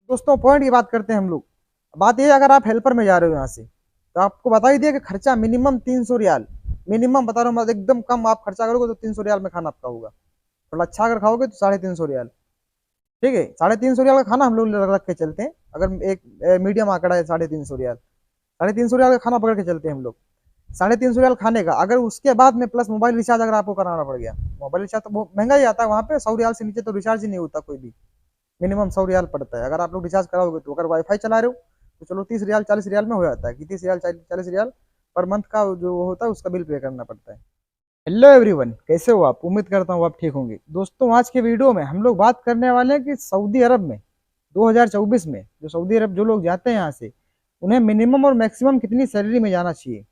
दोस्तों पॉइंट की बात करते हैं हम लोग। बात ये है, अगर आप हेल्पर में जा रहे हो यहाँ से तो आपको बता ही दिया कि खर्चा मिनिमम 300 रियाल। मिनिमम बता रहा हूँ मैं, एकदम कम आप खर्चा करोगे तो 300 रियाल में खाना आपका होगा। थोड़ा अच्छा अगर खाओगे तो 350 रियाल। ठीक है, 350 रियाल का खाना हम लोग रख के चलते हैं। अगर एक मीडियम आंकड़ा है 350 रियाल, 350 रियाल का खाना पकड़ के चलते हैं हम लोग। 350 रियाल खाने का, अगर उसके बाद में प्लस मोबाइल रिचार्ज अगर आपको कराना पड़ गया, मोबाइल रिचार्ज तो बहुत महंगा ही आता है वहाँ पे। 100 रियाल से नीचे तो रिचार्ज ही नहीं होता कोई भी। मिनिमम 100 रियाल पड़ता है अगर आप लोग रिचार्ज कराओगे तो। अगर वाईफाई चला रहे हो तो चलो 30 रियाल 40 रियाल में हो जाता है कि 30 रियाल 40 रियाल पर मंथ का जो होता है उसका बिल पे करना पड़ता है। हेलो एवरीवन, कैसे हो आप? उम्मीद करता हूँ आप ठीक होंगे। दोस्तों आज के वीडियो में हम लोग बात करने वाले हैं कि सऊदी अरब में 2024 में जो सऊदी अरब जो लोग जाते हैं यहाँ से, उन्हें मिनिमम और मैक्सिमम कितनी सैलरी में जाना चाहिए।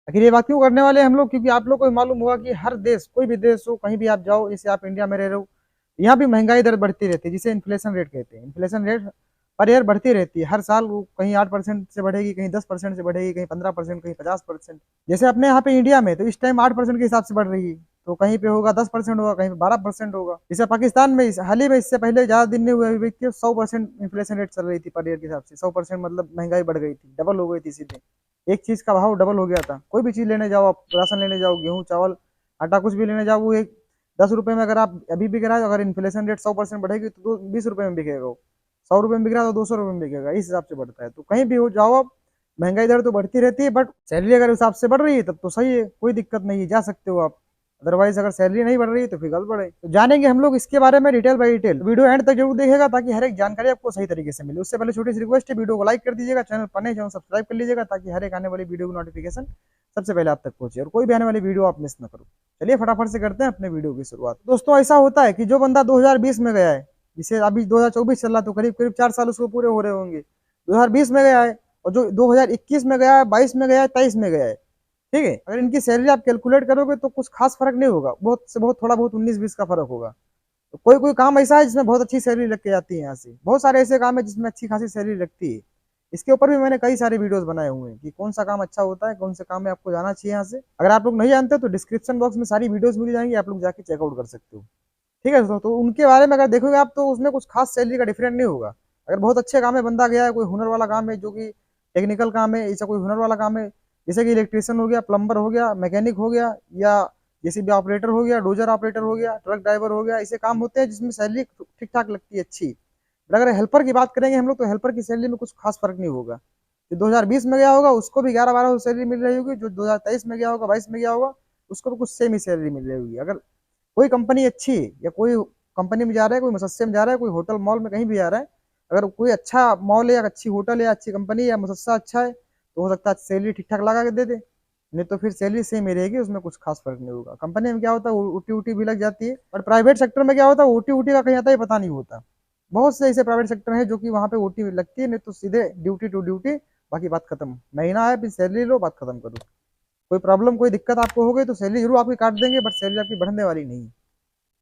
आखिर ये बात क्यों करने वाले हैं हम लोग? क्योंकि आप लोग को मालूम होगा कि हर देश, कोई भी देश हो, कहीं भी आप जाओ, जैसे आप इंडिया में रह रहे हो, यहाँ भी महंगाई दर बढ़ती रहती है, जिसे इन्फ्लेशन रेट कहते हैं। इन्फ्लेशन रेट पर ईयर बढ़ती रहती है हर साल। वो कहीं 8% से बढ़ेगी, कहीं 10% से बढ़ेगी, कहीं 15%, कहीं 50%। जैसे अपने यहाँ पे इंडिया में तो इस टाइम 8% के हिसाब से बढ़ रही है, तो कहीं पे होगा 10% होगा, कहीं पे 12% होगा। जैसे पाकिस्तान में हाल ही में, इससे पहले ज्यादा दिन नहीं हुए, अभी देखिए 100% इन्फ्लेशन रेट चल रही थी पर ईयर के हिसाब से। 100% मतलब महंगाई बढ़ गई थी, डबल हो गई थी सीधे। एक चीज का भाव डबल हो गया था। कोई भी चीज लेने जाओ आप, राशन लेने जाओ, गेहूं चावल आटा कुछ भी लेने जाओ, वो एक 10 रुपए में अगर आप अभी बिक रहा है, अगर इन्फ्लेशन रेट 100% बढ़ेगी तो 20 रुपए में बिकेगा वो। 100 रुपए में बिक रहा है तो 200 रुपए में बिकेगा। इस हिसाब से बढ़ता है। तो कहीं भी हो जाओ आप, महंगाई दर तो बढ़ती रहती है, बट सैलरी अगर उस हिसाब से बढ़ रही है तब तो सही है, कोई दिक्कत नहीं है, जा सकते हो आप। अदरवाइज अगर सैलरी नहीं बढ़ रही है तो फिर गड़बड़ है। तो जानेंगे हम लोग इसके बारे में detail by detail. Video end तक जरूर देखेगा ताकि हर एक जानकारी आपको सही तरीके से मिले। उससे पहले छोटी सी रिक्वेस्ट है, वीडियो को लाइक कर दीजिएगा, चैनल पर नए चैनल सब्सक्राइब कर लीजिएगा ताकि हर एक आने वाली वीडियो की नोटिफिकेशन सबसे पहले आप तक पहुंचे और कोई भी आने वाली वीडियो आप मिस ना करो। चलिए फटाफट से करते हैं अपने वीडियो की शुरुआत। दोस्तों ऐसा होता है कि जो बंदा 2020 में गया है, जिसे अभी 2024 चल रहा, तो करीब करीब 4 साल उसको पूरे हो रहे होंगे। 2020 में गया है, और जो 2021 में गया है, 22 में गया है, 23 में गया है, ठीक है, अगर इनकी सैलरी आप कैलकुलेट करोगे तो कुछ खास फर्क नहीं होगा, बहुत से बहुत थोड़ा बहुत 19-20 का फर्क होगा। तो कोई कोई काम ऐसा है जिसमें बहुत अच्छी सैलरी लग के जाती है यहाँ से, बहुत सारे ऐसे काम है जिसमें अच्छी खासी सैलरी लगती है। इसके ऊपर भी मैंने कई सारे वीडियोस बनाए हुए हैं कि कौन सा काम अच्छा होता है, कौन से काम में आपको जाना चाहिए यहाँ से। अगर आप लोग नहीं जानते तो डिस्क्रिप्शन बॉक्स में सारी वीडियोस मिल जाएंगी, आप लोग जाके चेकआउट कर सकते हो। ठीक है दोस्तों, तो उनके बारे में अगर देखोगे आप तो उसमें कुछ खास सैलरी का डिफरेंट नहीं होगा। अगर बहुत अच्छे काम में बंदा गया है, कोई हुनर वाला काम है जो कि टेक्निकल काम है, ऐसा कोई हुनर वाला काम है, जैसे कि इलेक्ट्रिशियन हो गया, प्लम्बर हो गया, मैकेनिक हो गया, या जेसीबी ऑपरेटर हो गया, डोजर ऑपरेटर हो गया, ट्रक ड्राइवर हो गया, ऐसे काम होते हैं जिसमें सैलरी ठीक ठाक लगती है, अच्छी। बट अगर हेल्पर की बात करेंगे हम लोग तो हेल्पर की सैलरी में कुछ खास फर्क नहीं होगा। जो 2020 में गया होगा उसको भी 11-12 सैलरी मिल रही होगी, जो 2023 में गया होगा, 22 में गया होगा, उसको भी कुछ सेम ही सैलरी मिल रही होगी। अगर कोई कंपनी अच्छी है, या कोई कंपनी में जा रहा है, कोई मुसस्से में जा रहा है, कोई होटल मॉल में कहीं भी जा रहा है, अगर कोई अच्छा मॉल है या अच्छी होटल है या अच्छी कंपनी या मुसस्सा अच्छा है, तो हो सकता है सैलरी ठीक ठाक लगा के दे दे। नहीं तो फिर सैलरी सेम ही रहेगी, उसमें कुछ खास फर्क नहीं होगा। कंपनी में क्या होता है, ओटी उटी भी लग जाती है, और प्राइवेट सेक्टर में क्या होता है, ओटी उटी का कहीं आता है पता नहीं होता। बहुत से ऐसे प्राइवेट सेक्टर है जो कि वहाँ पे ओटी लगती है, नहीं तो सीधे ड्यूटी टू ड्यूटी, बाकी बात खत्म। महीना है फिर सैलरी लो, बात खत्म करो। कोई प्रॉब्लम कोई दिक्कत आपको हो गई तो सैलरी जरूर आपकी काट देंगे, बट सैलरी आपकी बढ़ने वाली नहीं है।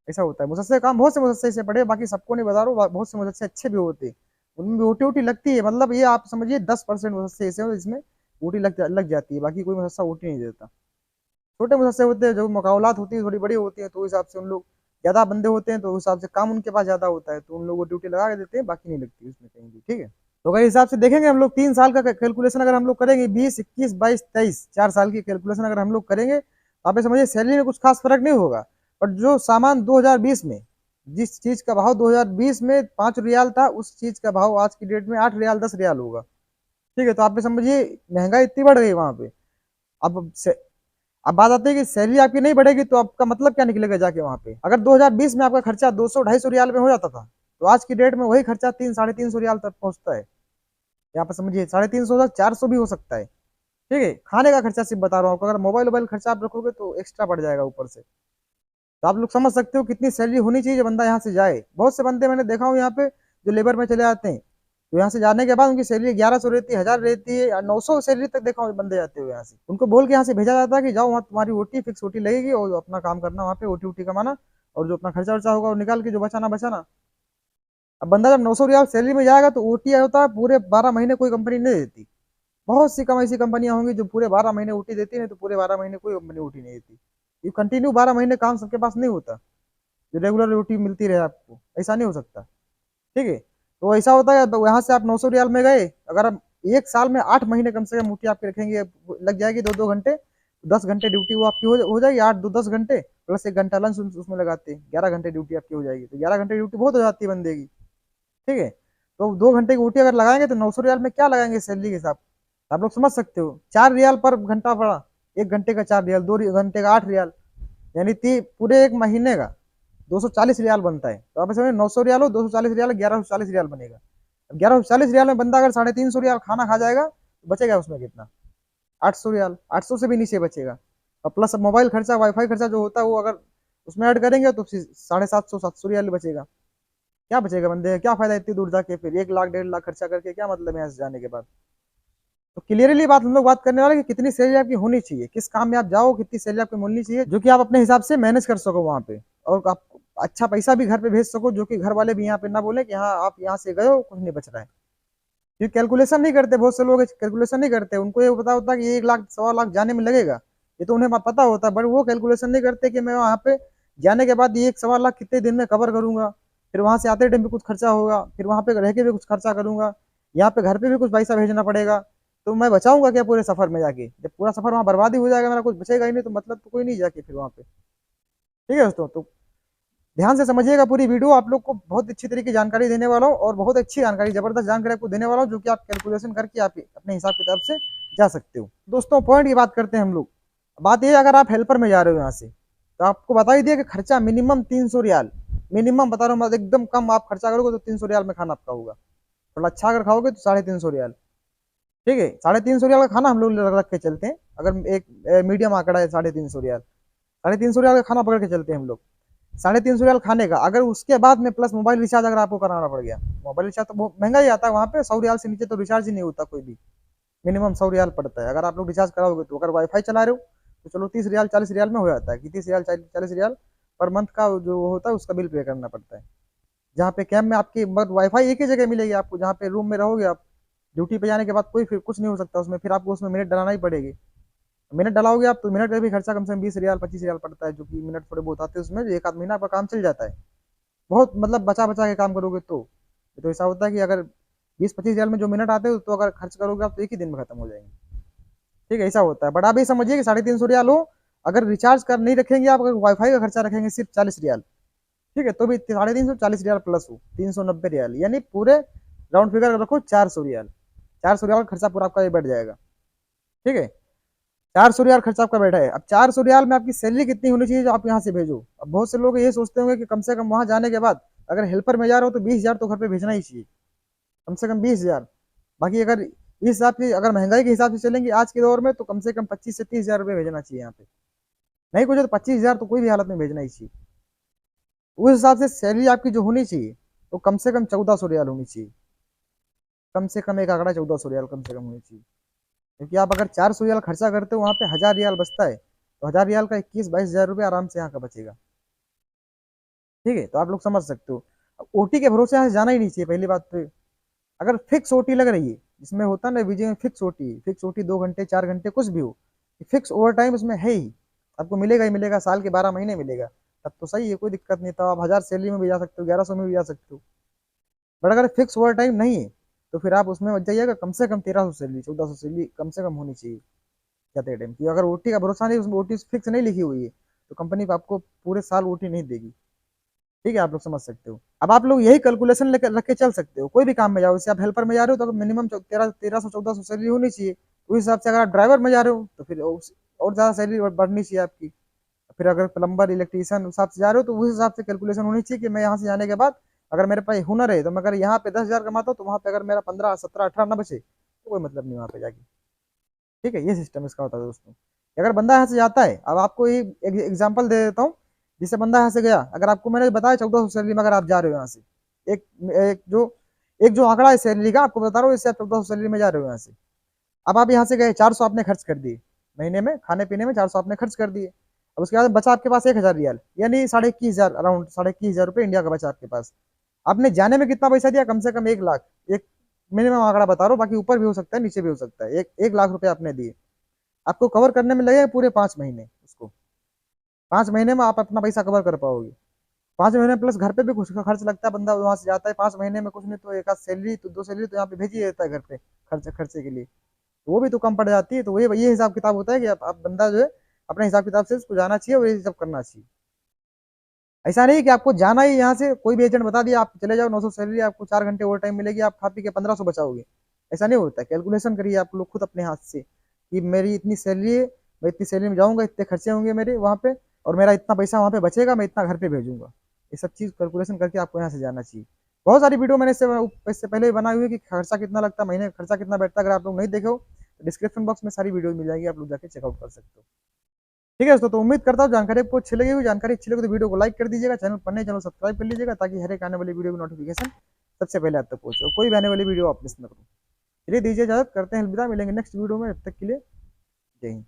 ऐसा होता है। मुझसे काम बहुत से मुझसे से पड़े, बाकी सबको नहीं बता रहा हूँ, बहुत से मुझसे अच्छे भी होते हैं, उनमें ओटी ओटी लगती है। मतलब ये आप समझिए 10% मुझसे ऐसे हो जिसमें ओटी लग जाती है, बाकी कोई मुझसे ओटी नहीं देता। छोटे मुझसे होते हैं, जो मुकाबलात होती है थोड़ी बड़ी होती है, तो उस हिसाब से उन लोग ज्यादा बंदे होते हैं, तो उस हिसाब से काम उनके पास ज्यादा होता है, तो उन लोगों को ड्यूटी लगा के देते हैं, बाकी नहीं लगती उसमें कहीं भी। ठीक है, तो अगर हिसाब से देखेंगे हम लोग 3 साल का कैलकुलेशन अगर हम लोग करेंगे, 20, 21, 22, 23 4 साल की कैलकुलेशन अगर हम लोग करेंगे, तो आप समझिए सैलरी में कुछ खास फर्क नहीं होगा। बट जो सामान 2020 में, जिस चीज का भाव 2020 में 5 रियाल था, उस चीज का भाव आज की डेट में 8 रियाल 10 रियाल होगा। ठीक है, तो आप समझिए महंगाई इतनी बढ़ गई वहां पे। अब अब बात आती है कि सैलरी आपकी नहीं बढ़ेगी तो आपका मतलब क्या निकलेगा जाके वहां पे। अगर 2020 में आपका खर्चा 200-250 रियाल में हो जाता था, तो आज की डेट में वही खर्चा 300-350 रियाल तक पहुंचता है। यहाँ पर समझिए 350 से 400 भी हो सकता है। ठीक है, खाने का खर्चा सिर्फ बता रहा हूँ आपको, अगर मोबाइल वोबाइल खर्चा आप रखोगे तो एक्स्ट्रा बढ़ जाएगा ऊपर से। तो आप लोग समझ सकते हो कितनी सैलरी होनी चाहिए बंदा यहाँ से जाए। बहुत से बंदे मैंने देखा हूँ यहाँ पे जो लेबर में चले जाते हैं, तो यहाँ से जाने के बाद उनकी सैलरी 1100 रहती है, 1000 रहती है, या 900 सैलरी तक देखा हूँ बंदे जाते हुए यहाँ से। उनको बोल के यहाँ से भेजा जाता है कि जाओ वहाँ तुम्हारी ओटी फिक्स ओटी लगेगी और अपना काम करना वहाँ पे, ओटी ओटी कमाना, और जो अपना खर्चा वर्चा होगा वो निकाल के जो बचाना बचाना। अब बंदा जब 900 रियाल सैलरी में जाएगा तो ओटी होता है पूरे 12 महीने, कोई कंपनी नहीं देती। बहुत सी कम ऐसी कंपनियां होंगी जो पूरे 12 महीने ओटी देती, नहीं तो पूरे 12 महीने कोई कंपनी ओटी नहीं देती। ये कंटिन्यू 12 महीने काम सबके पास नहीं होता जो रेगुलर ओटी मिलती रहे आपको, ऐसा नहीं हो सकता। ठीक है, तो ऐसा होता है यहाँ से आप 900 रियाल में गए, अगर आप एक साल में 8 महीने कम से कम ड्यूटी आपकी रखेंगे, लग जाएगी 2-2 घंटे, 10 घंटे ड्यूटी वो आपकी हो जाएगी, 8 2 10 घंटे प्लस 1 घंटा लंच उसमें लगाते हैं, 11 घंटे ड्यूटी आपकी हो जाएगी। तो 11 घंटे ड्यूटी बहुत हो जाती है बंदे की। ठीक है, तो 2 घंटे की ड्यूटी अगर लगाएंगे तो 900 रियाल में क्या लगाएंगे सैलरी के हिसाब, आप लोग समझ सकते हो। 4 रियाल पर घंटा पड़ा, 1 घंटे का 4 रियाल, 2 घंटे का 8 रियाल, यानी पूरे एक महीने का 240 रियाल बनता है। तो आप समझे 900 रियाल हो, 240 रियाल, 1140 रियाल बनेगा। अब 1140 रियाल में बंदा अगर 350 रियाल खाना खा जाएगा तो बचेगा उसमें कितना, 800 रियाल, 800 से भी नीचे बचेगा। और प्लस मोबाइल खर्चा, वाईफाई खर्चा जो होता है वो अगर उसमें ऐड करेंगे तो 750 700 रियाल बचेगा। क्या बचेगा बंदे का, क्या फायदा इतनी दूर जाके फिर 1 लाख 1.5 लाख खर्चा करके, क्या मतलब है यहाँ से जाने के बाद। तो क्लियरली बात हम लोग बात करने वाले कि कितनी सैलरी आपकी होनी चाहिए, किस काम में आप जाओ कितनी सैलरी आपकी मिलनी चाहिए, जो कि आप अपने हिसाब से मैनेज कर सको वहाँ पे, और आप अच्छा पैसा भी घर पे भेज सको, जो कि घर वाले भी यहाँ पे ना बोले कि हाँ आप यहाँ से गए हो कुछ नहीं बच रहा है। क्योंकि कैलकुलेशन नहीं करते, बहुत से लोग कैलकुलेशन नहीं करते, उनको ये पता होता है कि 1 लाख 1.25 लाख जाने में लगेगा, ये तो उन्हें पता होता है, बट वो कैलकुलेशन नहीं करते कि मैं वहाँ पे जाने के बाद ये 1.25 लाख कितने दिन में कवर करूंगा, फिर वहां से आते टाइम भी कुछ खर्चा होगा, फिर वहां पे रह के भी कुछ खर्चा करूंगा, यहाँ पे घर पे भी कुछ पैसा भेजना पड़ेगा, तो मैं बचाऊंगा क्या पूरे सफर में जाके, जब पूरा सफर वहां बर्बाद ही हो जाएगा, मेरा कुछ बचेगा ही नहीं, तो मतलब तो कोई नहीं जाके फिर वहां पे। ठीक है दोस्तों, तो ध्यान से समझिएगा पूरी वीडियो, आप लोग को बहुत अच्छी तरीके की जानकारी देने वाला हूँ, और बहुत अच्छी जानकारी, जबरदस्त जानकारी आपको देने वाला हूँ, जो कि आप कैलकुलेशन करके आप अपने हिसाब किताब से जा सकते हो। दोस्तों पॉइंट की बात करते हैं हम लोग। बात ये, अगर आप हेल्पर में जा रहे हो यहाँ से, तो आपको बता ही दिया कि खर्चा मिनिमम 300 रियाल, मिनिमम बता रहा हूँ, मतलब एकदम कम आप खर्चा करोगे तो 300 रियाल में खाना आपका होगा, थोड़ा अच्छा अगर खाओगे तो 350 रियाल। ठीक है, 350 रियाल का खाना हम लोग रख के चलते हैं, अगर एक मीडियम आंकड़ा है 350 रियाल, 350 रियाल का खाना पकड़ के चलते हैं हम लोग। 350 रियाल खाने का, अगर उसके बाद में प्लस मोबाइल रिचार्ज अगर आपको कराना पड़ गया, मोबाइल रिचार्ज तो बहुत महंगा ही आता है वहाँ पे, 100 रियाल से नीचे तो रिचार्ज ही नहीं होता कोई भी, मिनिमम 100 रियाल पड़ता है अगर आप लोग रिचार्ज कराओगे तो। अगर वाईफाई चला रहे हो तो चलो 30 रियाल 40 रियाल में हो जाता है, कि 30 रियाल 40 रियाल पर मंथ का जो होता है उसका बिल पे करना पड़ता है। जहाँ पे कैंप में आपकी मतलब वाईफाई एक ही जगह मिलेगी आपको, जहाँ पे रूम में रहोगे आप, ड्यूटी पे जाने के बाद कोई फिर कुछ नहीं हो सकता उसमें, फिर आपको उसमें मिनट डलाना ही पड़ेगी। मिनट डलाओगे आप तो मिनट का भी खर्चा कम से कम 20 रियाल 25 रियाल पड़ता है, जो कि मिनट थोड़े बहुत आते हैं उसमें, जो 1 आध महीना आपका काम चल जाता है। बहुत मतलब बचा बचा के काम करोगे तो ऐसा होता है कि अगर 20-25 रियाल में जो मिनट आते हो तो अगर खर्च करोगे आप तो एक ही दिन में खत्म हो जाएंगे। ठीक है, ऐसा होता है। बट आप ये समझिए कि 350 रियाल हो, अगर रिचार्ज कर नहीं रखेंगे आप, अगर वाईफाई का खर्चा रखेंगे सिर्फ 40 रियाल, ठीक है, तो भी 350 40 रियाल प्लस हो 390 रियाल, यानी पूरे राउंड फिगर रखो 400 रियाल, 400 रियाल का खर्चा पूरा आपका ये बैठ जाएगा। ठीक है, 400 रियाल खर्चा आपका बैठा है। अब 400 रियाल में आपकी सैलरी कितनी होनी चाहिए जो आप यहाँ से भेजो। अब बहुत से लोग ये सोचते होंगे कि कम से कम वहां जाने के बाद अगर हेल्पर में जा रहे हो तो 20 हजार तो घर पे भेजना ही चाहिए, कम से कम 20 हजार। बाकी अगर इस हिसाब से, अगर महंगाई के हिसाब से चलेंगे आज के दौर में, तो कम से कम 25 से 30 हजार रुपये भेजना चाहिए यहाँ पे, नहीं कुछ तो 25 हजार तो कोई भी हालत में भेजना ही चाहिए। उस हिसाब से सैलरी आपकी जो होनी चाहिए तो कम से कम 1400 रियाल होनी चाहिए, कम से कम एक आंकड़ा 1400 रियाल कम से कम होनी चाहिए। क्योंकि आप अगर 400 रियाल खर्चा करते हो वहाँ पे 1000 रियाल बचता है, तो 1000 रियाल का 21-22 हजार रुपये आराम से यहाँ का बचेगा। ठीक है, तो आप लोग समझ सकते हो। ओटी के भरोसे यहाँ से जाना ही नहीं चाहिए पहली बात तो। अगर फिक्स ओटी लग रही है, जिसमें होता है ना विजय में फिक्स ओटी 2 घंटे 4 घंटे कुछ भी हो, फिक्स ओवर टाइम उसमें है ही, आपको मिलेगा ही मिलेगा, साल के 12 महीने मिलेगा, तब तो सही है, कोई दिक्कत नहीं। तब आप 1000 सैलरी में भी जा सकते हो, 1100 में भी जा सकते हो। बट अगर फिक्स ओवर टाइम नहीं है तो फिर आप उसमें बच जाइएगा, कम से कम 1300 सैलरी 1400 सैलरी कम से कम होनी चाहिए जाते टाइम की। अगर ओटी का भरोसा नहीं, उसमें ओटी फिक्स नहीं लिखी हुई है तो कंपनी आपको पूरे साल ओटी नहीं देगी। ठीक है, आप लोग समझ सकते हो। अब आप लोग यही कैलकुलेशन लेकर रख के चल सकते हो, कोई भी काम में जाओ, जैसे आप हेल्पर में जा रहे हो तो मिनिमम 1300 1400 सैलरी होनी चाहिए, उस हिसाब से अगर आप ड्राइवर में जा रहे हो तो फिर और ज़्यादा सैलरी बढ़नी चाहिए आपकी। फिर अगर प्लम्बर इलेक्ट्रीशियन उस हिसाब से जा रहे हो तो उस हिसाब से कैलकुलेशन होनी चाहिए कि मैं यहाँ से जाने के बाद अगर मेरे पास हुनर है तो मैं अगर यहाँ पे 10 हजार कमाता हूँ तो वहाँ पे अगर मेरा 15 17 18 ना बचे तो कोई मतलब नहीं वहाँ पे जाके। ठीक है, ये सिस्टम इसका होता है दोस्तों। अगर बंदा यहाँ से जाता है, अब आपको एक एग्जाम्पल दे देता हूँ। जिससे बंदा यहाँ से गया, अगर आपको मैंने बताया 1400 सैलरी में अगर आप जा रहे हो यहाँ से, एक एक जो आंकड़ा है सैलरी का आपको बता रहा हूँ, इससे आप 1400 सैलरी में जा रहे हो यहाँ से। अब आप यहाँ से गए, 400 आपने खर्च कर दिए महीने में, खाने पीने में 400 आपने खर्च कर दिए। अब उसके बाद बचा आपके पास 1000 रियाल, यानी 21,500 अराउंड 21,500 रुपये इंडिया का बचा आपके पास। आपने जाने में कितना पैसा दिया, कम से कम 1 लाख, एक मिनिमम आंकड़ा बता रहा हूँ, बाकी ऊपर भी हो सकता है नीचे भी हो सकता है, 1 लाख रुपए आपने दिए। आपको कवर करने में लगेगा पूरे 5 महीने, उसको 5 महीने में आप अपना पैसा कवर कर पाओगे। 5 महीने प्लस घर पे भी कुछ खर्च लगता है, बंदा वहां से जाता है 5 महीने में कुछ नहीं तो एक आध सैलरी तो 2 सैलरी तो यहाँ पे भेज ही देता है घर पे खर्चे के लिए, तो वो भी तो कम पड़ जाती है। तो वो ये हिसाब किताब होता है कि आप बंदा जो है अपने हिसाब किताब से उसको जाना चाहिए और ये सब करना चाहिए। ऐसा नहीं कि आपको जाना ही यहाँ से कोई भी एजेंट बता दिया आप चले जाओ 900 सैलरी, आपको 4 घंटे ओवर टाइम मिलेगी, आप खा पी के 1500 बचाओगे, ऐसा नहीं होता है। कैलकुलेशन करिए आप लोग खुद अपने हाथ से कि मेरी इतनी सैलरी है, मैं इतनी सैलरी में जाऊंगा, इतने खर्चे होंगे मेरे वहाँ पे, और मेरा इतना पैसा वहाँ पे बचेगा, मैं इतना घर पे भेजूंगा। ये सब चीज़ कैलकुलेशन करके आपको यहाँ से जाना चाहिए। बहुत सारी वीडियो मैंने इससे पहले भी बनाई हुई है कि खर्चा कितना लगता है, महीने का खर्चा कितना बैठता है। अगर आप लोग नहीं देखे हो तो डिस्क्रिप्शन बॉक्स में सारी वीडियो मिल जाएगी, आप लोग जाके चेकआउट कर सकते हो। ठीक है दोस्तों, तो उम्मीद करता हूँ जानकारी आपको अच्छी लगी होगी। जानकारी अच्छी लगी तो वीडियो को लाइक कर दीजिएगा, चैनल पर नए चैनल सब्सक्राइब कर लीजिएगा ताकि हर एक आने वाली वीडियो की नोटिफिकेशन सबसे पहले आप तक पहुंचे और कोई भी आने वाली वीडियो आप मिस न करो। चलिए दीजिए इजाजत, करते हैं अलविदा, मिलेंगे नेक्स्ट वीडियो में, तब तक के लिए जय हिंद।